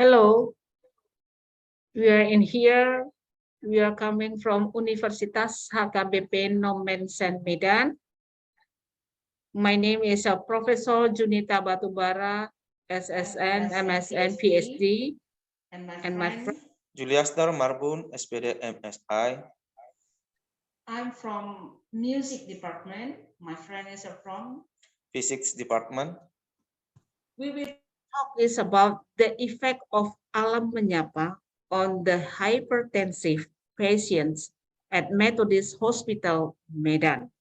Hello, we are in here. We are coming from Universitas HKBP Nomen Sen Medan. My name is Professor Junita Batubara, SSN, MSN, PhD, and my friend Juliaster Marbun, SPD, MSI. I'm from music department. My friend is from Physics department. We will talk is about the effect of alam menyapa on the hypertensive patients at Methodist Hospital, Medan.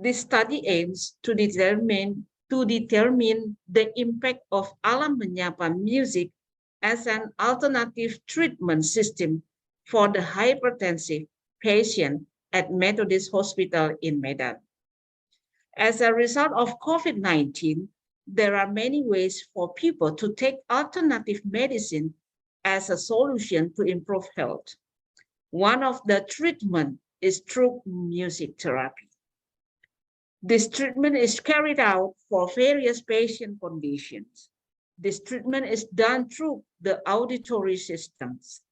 This study aims to determine the impact of alam menyapa music as an alternative treatment system for the hypertensive patient at Methodist Hospital in Medan. As a result of COVID-19, there are many ways for people to take alternative medicine as a solution to improve health. One of the treatment is through music therapy. This treatment is carried out for various patient conditions. This treatment is done through the auditory systems,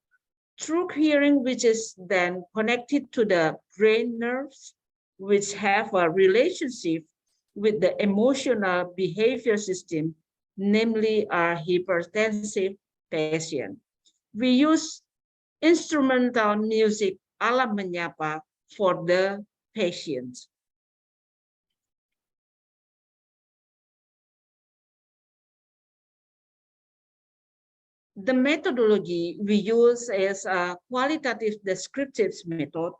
through hearing, which is then connected to the brain nerves, which have a relationship with the emotional behavior system, namely our hypertensive patient. We use instrumental music alam menyapa for the patients. The methodology we use is a qualitative descriptive method,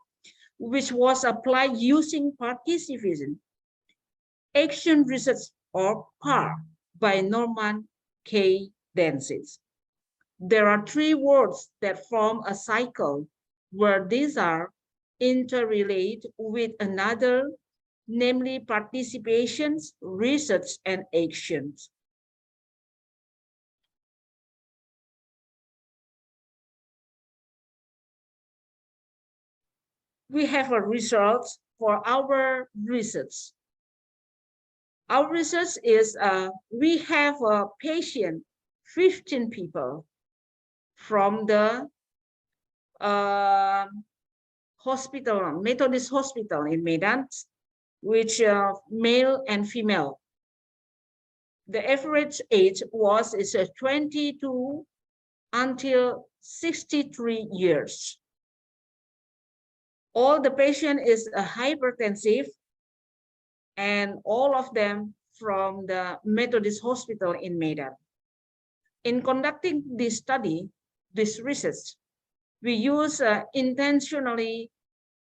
which was applied using participation, action research, or PAR by Norman K. Densis. There are three words that form a cycle where these are interrelated with another, namely participations, research, and actions. We have a result for our research. Our research is we have a patient, 15 people from the hospital, Methodist Hospital in Medan, which male and female. The average age was 22 until 63 years. All the patient is a hypertensive, and all of them from the Methodist Hospital in Medan. In conducting this study, this research, we use intentionally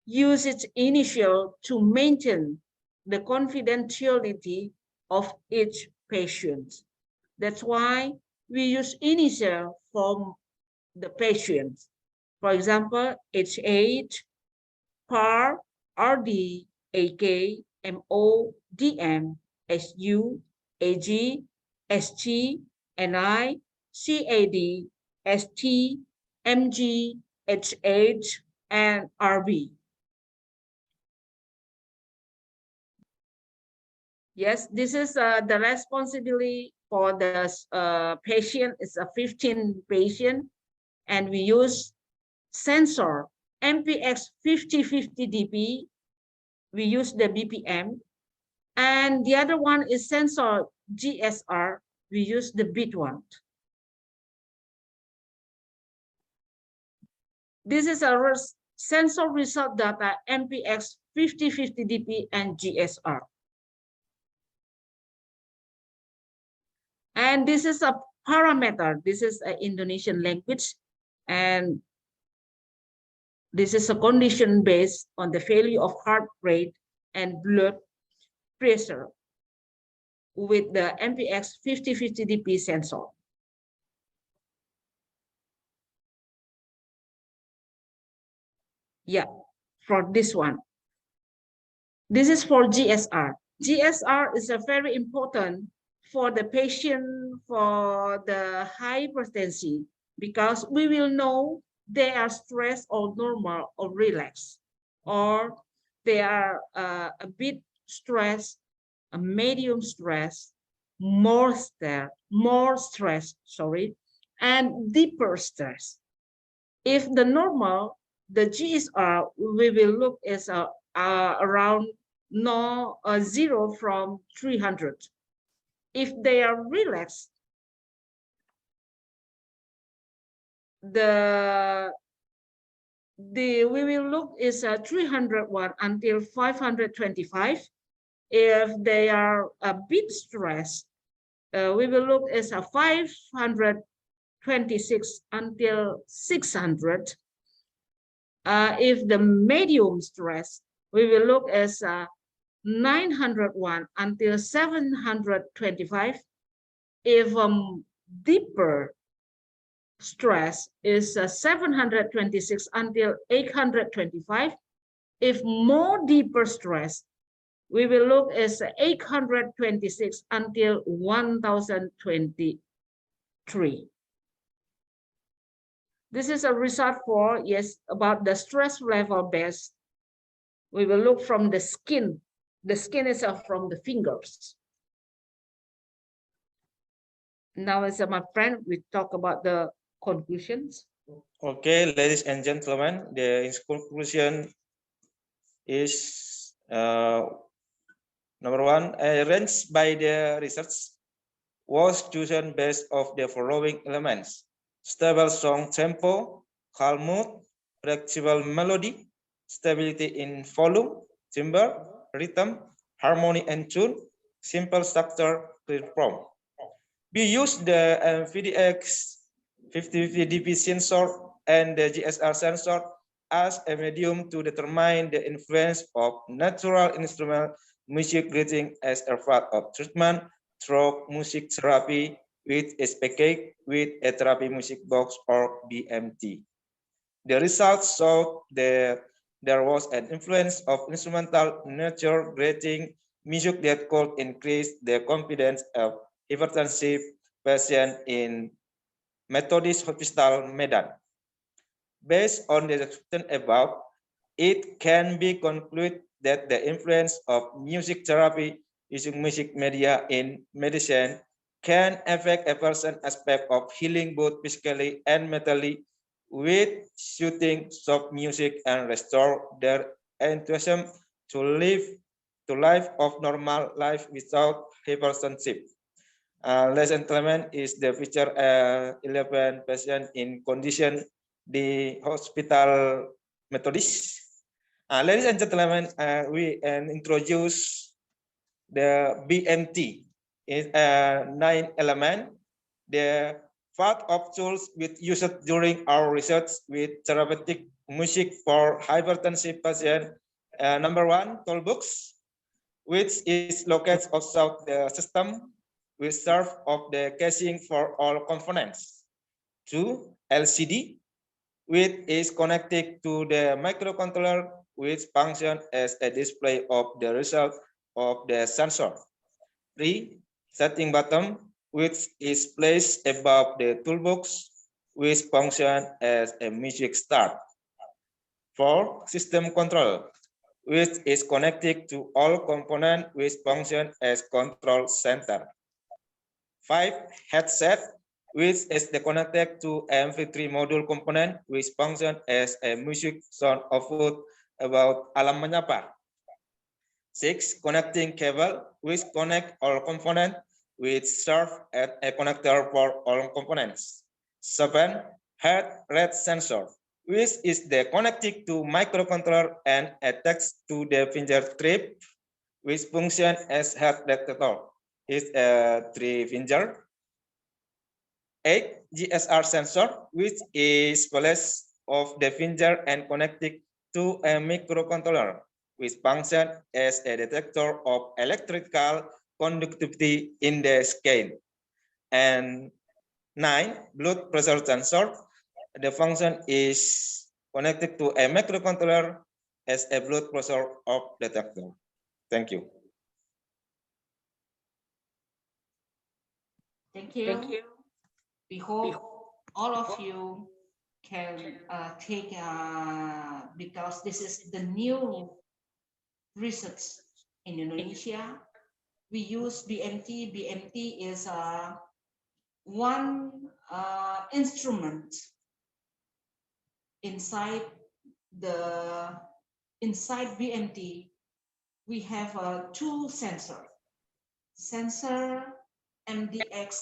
use its initial to maintain the confidentiality of each patient. That's why we use initial from the patient. For example, HH, PAR, RD, AK, MO, DM, SU, AG, SG, NI, CAD, ST, MG, HH, and RB. Yes, this is the responsibility for the patient. It's a 15 patient, and we use sensor MPX5050 we use the BPM, and the other one is sensor GSR, we use the bit one. This is a sensor result data MPX5050 and GSR. And this is a parameter. This is an Indonesian language, and this is a condition based on the value of heart rate and blood pressure with the MPX5050 sensor. Yeah, for this one. This is for GSR. GSR is a very important for the patient for the hypertension because we will know they are stressed or normal or relaxed, or they are a bit stressed, a medium stress, more stress, sorry, and deeper stress. If the normal, the GSR, we will look is around 0 from 300. If they are relaxed, we will look is 301 until 525. If they are a bit stressed, we will look as a 526 until 600. If the medium stress, we will look as 901 until 725. If deeper stress is 726 until 825. If more deeper stress, we will look as 826 until 1023. This is a result for, yes, about the stress level base. We will look from the skin. The skin is from the fingers. Now, as my friend, we talk about the conclusions. Okay, ladies and gentlemen, the conclusion is number one, arranged by the research was chosen based of the following elements: stable song tempo, calm mood, flexible melody, stability in volume, timbre, rhythm, harmony and tune, simple structure, clear form. We use the VDX 5050 dB sensor and the GSR sensor as a medium to determine the influence of natural instrumental music grading as a part of treatment through music therapy with a package with a therapy music box or BMT. The results showed that there was an influence of instrumental nature grading music that could increase the confidence of hypertensive patients in Methodist Hospital Medan. Based on the description above, it can be concluded that the influence of music therapy using music media in medicine can affect a person's aspect of healing both physically and mentally with soothing soft music and restore their enthusiasm to life of normal life without hypertensive. Ladies and gentlemen, is the feature 11 patients in condition the hospital Methodist. Ladies and gentlemen, we introduce the BMT. Is 9 element. The part of tools with used during our research with therapeutic music for hypertensive patient. Number one, toolbox, which is located outside the system, will serve of the casing for all components. 2, LCD, which is connected to the microcontroller, which functions as a display of the result of the sensor. 3, setting button, which is placed above the toolbox, which functions as a music start. 4, system control, which is connected to all components which function as control center. 5, headset, which is connected to MP3 module component, which function as a music sound output about Alam Menyapa. 6, connecting cable, which connect all components, which serve as a connector for all components. 7, heart rate sensor, which is connected to microcontroller and attached to the finger tip, which function as heart detector. Is a 3 finger. 8, GSR sensor, which is placed of the finger and connected to a microcontroller, which function as a detector of electrical conductivity in the skin. And 9, blood pressure sensor. The function is connected to a microcontroller as a blood pressure of detector. Thank you. Thank you. We hope all of you can take, because this is the new research in Indonesia. We use BMT. BMT is one instrument inside BMT. We have two sensors. Sensor MDX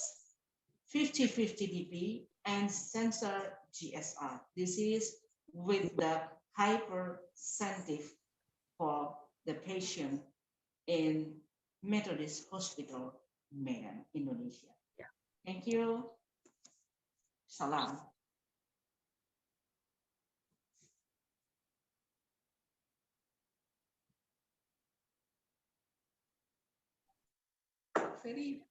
5050 dB and sensor GSR. This is with the hypertensive for the patient in Methodist Hospital, Medan, Indonesia. Yeah. Thank you. Salam. Very